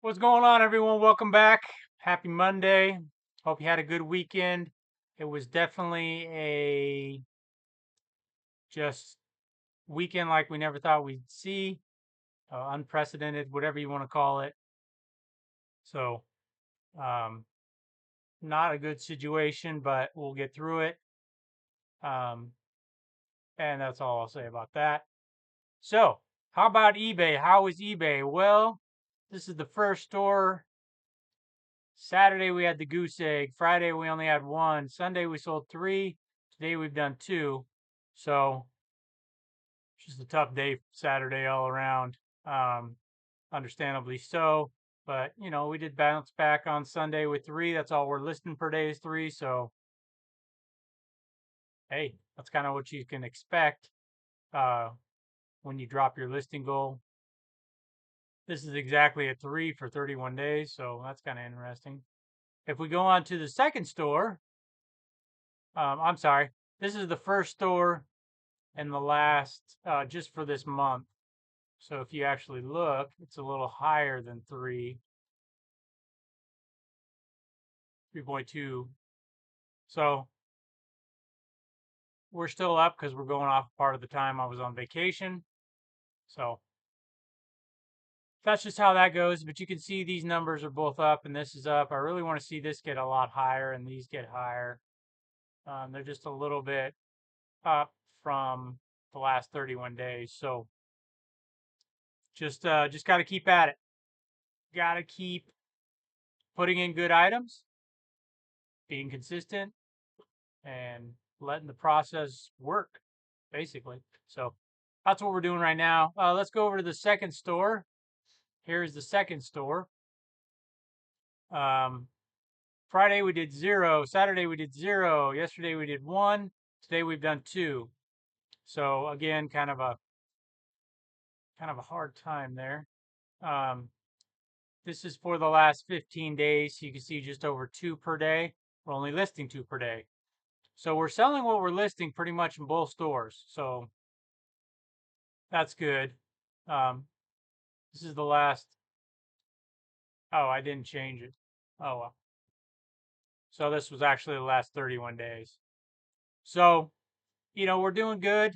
What's going on, everyone? Welcome back. Happy Monday. Hope you had a good weekend. It was definitely a just weekend like we never thought we'd see, unprecedented, whatever you want to call it. So, um, not a good situation, but we'll get through it. Um, and that's all I'll say about that. So, how about eBay? How is eBay? Well, this is the first store. Saturday we had the goose egg. Friday we only had one. Sunday we sold three. Today we've done two. So just a tough day Saturday all around. Um, Understandably so. But we did bounce back on Sunday with three. That's all we're listing per day is three. So hey, that's kind of what you can expect uh, when you drop your listing goal. This is exactly a three for 31 days. So that's kind of interesting. If we go on to the second store, I'm sorry. This is the first store in the last, just for this month. So if you actually look, it's a little higher than 3.2. So we're still up because we're going off part of the time I was on vacation. So that's just how that goes. But you can see these numbers are both up and this is up. I really want to see this get a lot higher and these get higher. They're just a little bit up from the last 31 days. So just got to keep at it. Got to keep putting in good items, being consistent, and letting the process work, basically. So that's what we're doing right now. Let's go over to the second store. Here's the second store. Um, Friday we did 0. Saturday we did 0. Yesterday we did 1. Today we've done 2. So again, kind of a hard time there. Um, this is for the last 15 days. You can see just over 2 per day. We're only listing 2 per day. So we're selling what we're listing pretty much in both stores. So that's good. Um, this is the last. Oh, I didn't change it. Oh, well. So this was actually the last 31 days. So, we're doing good.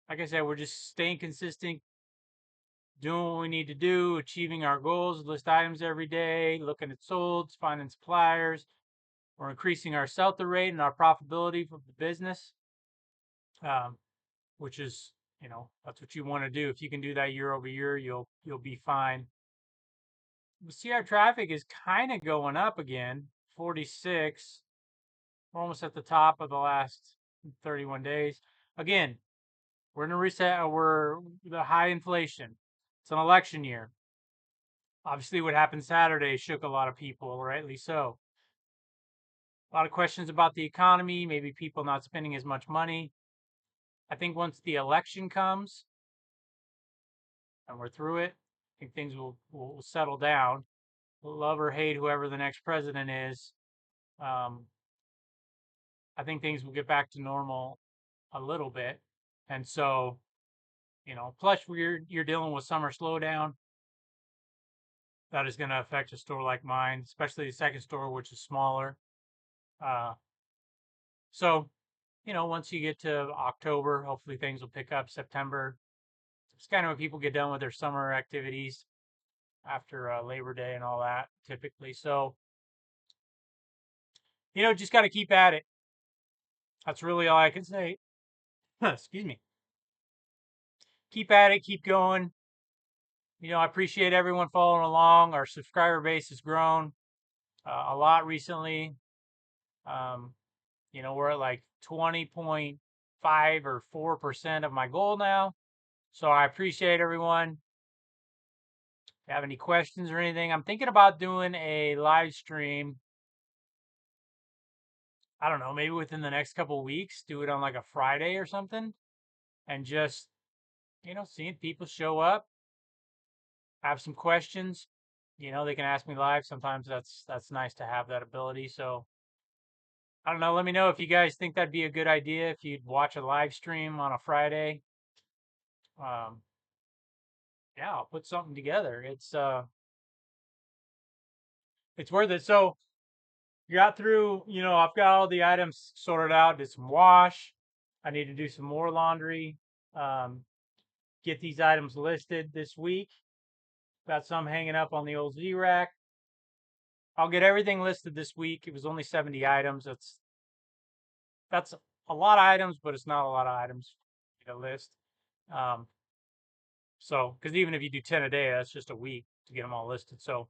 Like I said, we're just staying consistent, doing what we need to do, achieving our goals, list items every day, looking at solds, finding suppliers. We're increasing our sell-through rate and our profitability for the business, um, which is, that's what you want to do. If you can do that year over year, you'll be fine. We see our traffic is kind of going up again, 46. We're almost at the top of the last 31 days. Again, we're in a reset. We're the high inflation. It's an election year. Obviously, what happened Saturday shook a lot of people, rightly so. A lot of questions about the economy, maybe people not spending as much money. I think once the election comes and we're through it, I think things will settle down. Love or hate whoever the next president is, um, I think things will get back to normal a little bit. And so, plus you're dealing with summer slowdown. That is going to affect a store like mine, especially the second store, which is smaller. Uh, so, once you get to October, hopefully things will pick up. September, it's kind of when people get done with their summer activities after Labor Day and all that, typically. So, just got to keep at it. That's really all I can say. Excuse me. Keep at it, keep going. I appreciate everyone following along. Our subscriber base has grown a lot recently. Um, we're at like 20.5 or 4% of my goal now. So I appreciate everyone. If you have any questions or anything, I'm thinking about doing a live stream. I don't know, maybe within the next couple of weeks, do it on like a Friday or something, and just, seeing people show up, have some questions. They can ask me live. Sometimes that's nice to have that ability. So I don't know. Let me know if you guys think that'd be a good idea if you'd watch a live stream on a Friday. Um, yeah, I'll put something together. It's worth it. So got through, I've got all the items sorted out. Did some wash. I need to do some more laundry. Um, get these items listed this week. Got some hanging up on the old Z rack. I'll get everything listed this week. It was only 70 items. That's a lot of items, but it's not a lot of items to list. Um, so, because even if you do 10 a day, that's just a week to get them all listed. So,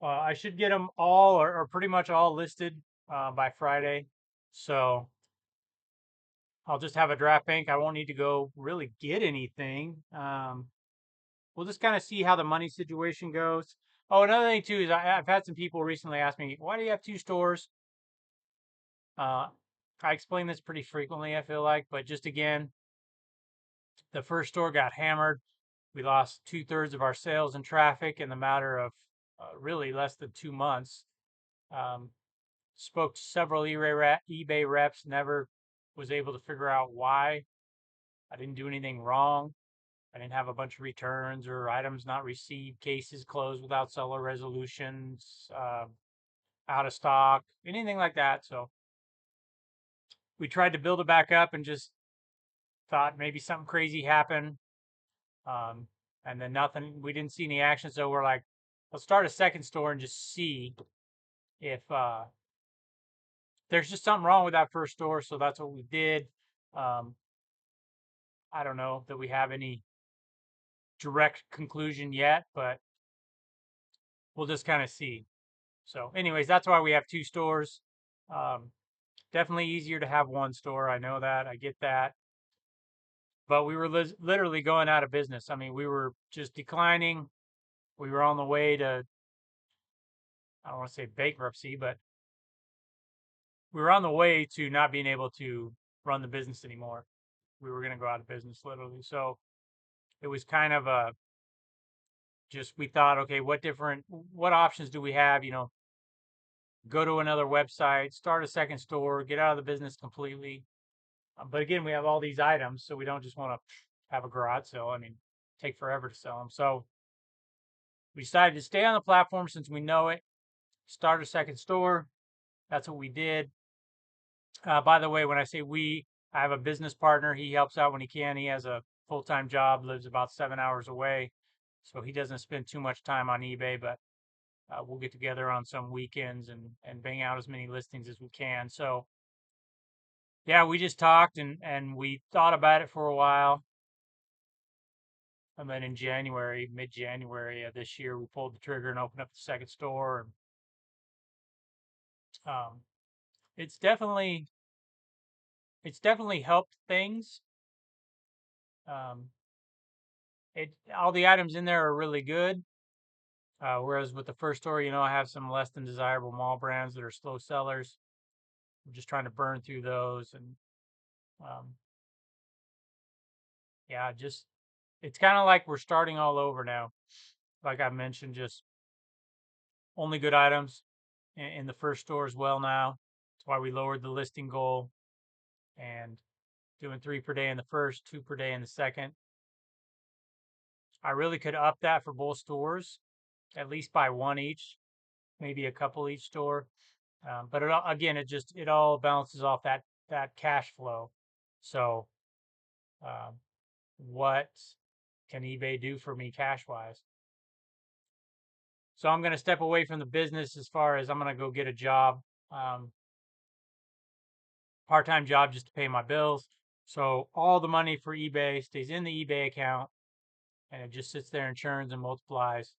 I should get them all or pretty much all listed by Friday. So, I'll just have a draft bank. I won't need to go really get anything. We'll just kind of see how the money situation goes. Oh, another thing too is I've had some people recently ask me, why do you have two stores? I explain this pretty frequently, I feel like, but just again, the first store got hammered. We lost 2/3 of our sales and traffic in the matter of really less than 2 months. Um, spoke to several eBay reps, never was able to figure out why. I didn't do anything wrong. I didn't have a bunch of returns or items not received, cases closed without seller resolutions, out of stock, anything like that. So we tried to build it back up and just thought maybe something crazy happened. Um, and then nothing, we didn't see any action. So we're like, let's start a second store and just see if there's just something wrong with that first store. So that's what we did. Um, I don't know that we have any direct conclusion yet, but we'll just kind of see. So, anyways, that's why we have two stores. Um, definitely easier to have one store. I know that. I get that. But we were literally going out of business. I mean, we were just declining. We were on the way to, I don't want to say bankruptcy, but we were on the way to not being able to run the business anymore. We were going to go out of business literally. So it was kind of a just, we thought, okay, what options do we have? Go to another website, start a second store, get out of the business completely. But again, we have all these items, so we don't just want to have a garage sale. I mean, take forever to sell them. So we decided to stay on the platform since we know it, start a second store. That's what we did. By the way, when I say we, I have a business partner. He helps out when he can. He has a full-time job, lives about 7 hours away. So he doesn't spend too much time on eBay, but we'll get together on some weekends and bang out as many listings as we can. So yeah, we just talked and we thought about it for a while. And then in January, mid-January of this year, we pulled the trigger and opened up the second store. Um, it's definitely helped things. Um, all the items in there are really good. Whereas with the first store, I have some less than desirable mall brands that are slow sellers. I'm just trying to burn through those, and um, yeah, just it's kind of like we're starting all over now. Like I mentioned, just only good items in the first store as well now. That's why we lowered the listing goal and doing 3 per day in the first, 2 per day in the second. I really could up that for both stores, at least by one each, maybe a couple each store. But again, it all balances off that cash flow. So, um, what can eBay do for me cash wise? So I'm going to step away from the business as far as I'm going to go get a job, part-time job just to pay my bills. So all the money for eBay stays in the eBay account and it just sits there and churns and multiplies.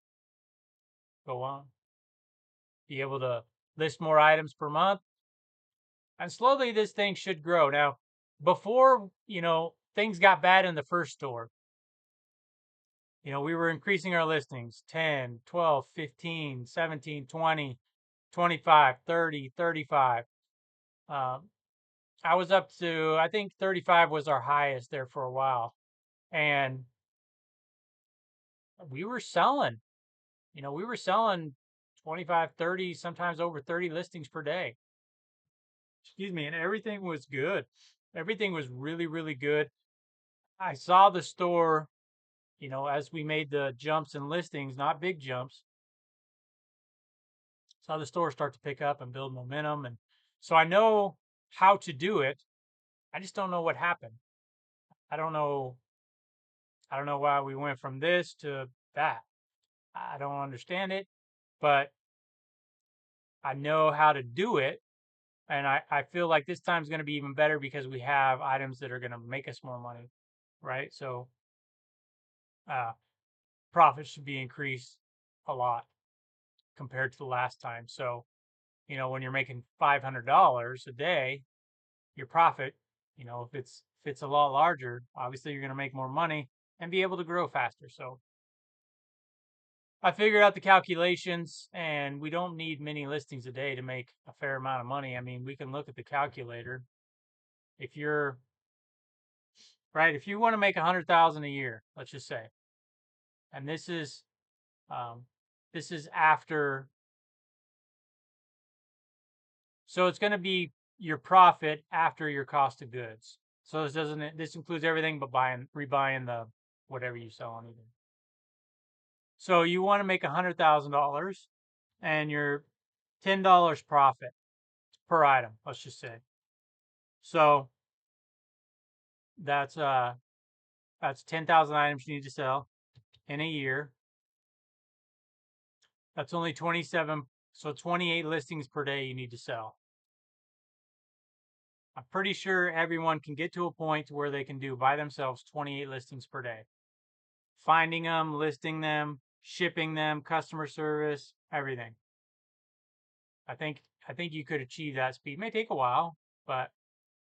Go on. Be able to list more items per month. And slowly this thing should grow. Now, before, things got bad in the first store, we were increasing our listings 10, 12, 15, 17, 20, 25, 30, 35. I was up to, I think 35 was our highest there for a while. And we were selling, we were selling 25, 30, sometimes over 30 listings per day. Excuse me. And everything was good. Everything was really, really good. I saw the store, as we made the jumps in listings, not big jumps, So the stores start to pick up and build momentum. And so I know how to do it. I just don't know what happened. I don't know. I don't know why we went from this to that. I don't understand it, but I know how to do it. And I feel like this time is going to be even better because we have items that are going to make us more money, right? So uh, profits should be increased a lot compared to the last time. So, when you're making $500 a day, your profit, if it's a lot larger, obviously you're going to make more money and be able to grow faster. So I figured out the calculations, and we don't need many listings a day to make a fair amount of money. I mean, we can look at the calculator. If you're right, if you want to make 100,000 a year, let's just say, and um, this is after, so it's going to be your profit after your cost of goods. So this includes everything but rebuying the whatever you sell on eBay. So you want to make $100,000 and you're $10 profit per item, let's just say. So that's 10,000 items you need to sell in a year. That's only 27, so 28 listings per day you need to sell. I'm pretty sure everyone can get to a point where they can do by themselves 28 listings per day. Finding them, listing them, shipping them, customer service, everything. I think you could achieve that speed. It may take a while, but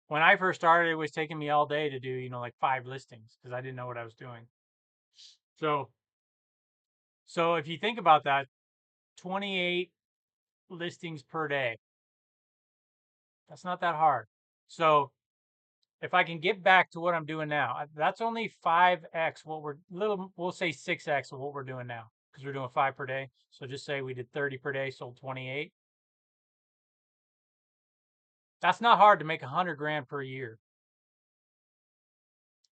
when I first started, it was taking me all day to do, like 5 listings because I didn't know what I was doing. So if you think about that, 28 listings per day, that's not that hard. So if I can get back to what I'm doing now, that's only 5x we'll say 6x of what we're doing now because we're doing 5 per day. So just say we did 30 per day, sold 28. That's not hard to make 100 grand per year.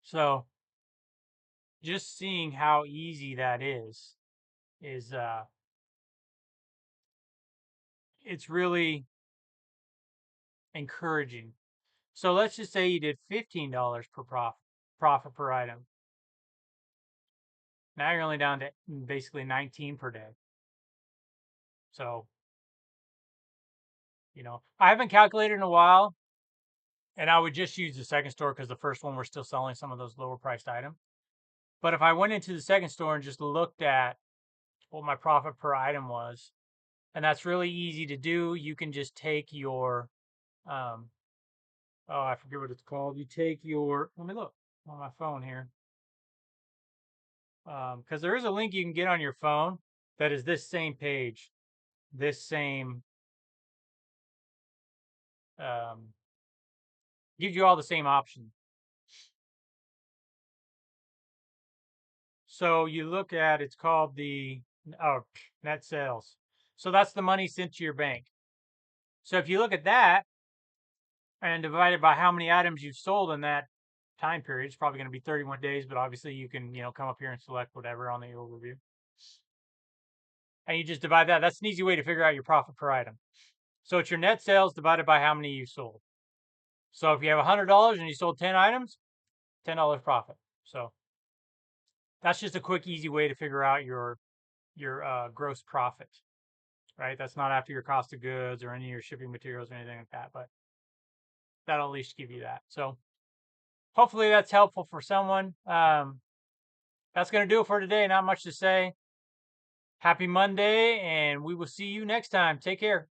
So just seeing how easy that is it's really encouraging. So let's just say you did $15 per profit per item. Now you're only down to basically 19 per day. So, I haven't calculated in a while, and I would just use the second store because the first one we're still selling some of those lower priced items. But if I went into the second store and just looked at what my profit per item was, and that's really easy to do, you can just take your, I forget what it's called. You take let me look on my phone here. Because there is a link you can get on your phone that is this same page, this same, um, gives you all the same options. So you look at, it's called the net sales. So that's the money sent to your bank. So if you look at that and divide it by how many items you've sold in that time period, it's probably going to be 31 days, but obviously you can, come up here and select whatever on the overview. And you just divide that. That's an easy way to figure out your profit per item. So it's your net sales divided by how many you sold. So if you have $100 and you sold 10 items, $10 profit. So that's just a quick, easy way to figure out your gross profit, right? That's not after your cost of goods or any of your shipping materials or anything like that, but that'll at least give you that. So hopefully that's helpful for someone. That's going to do it for today. Not much to say. Happy Monday, and we will see you next time. Take care.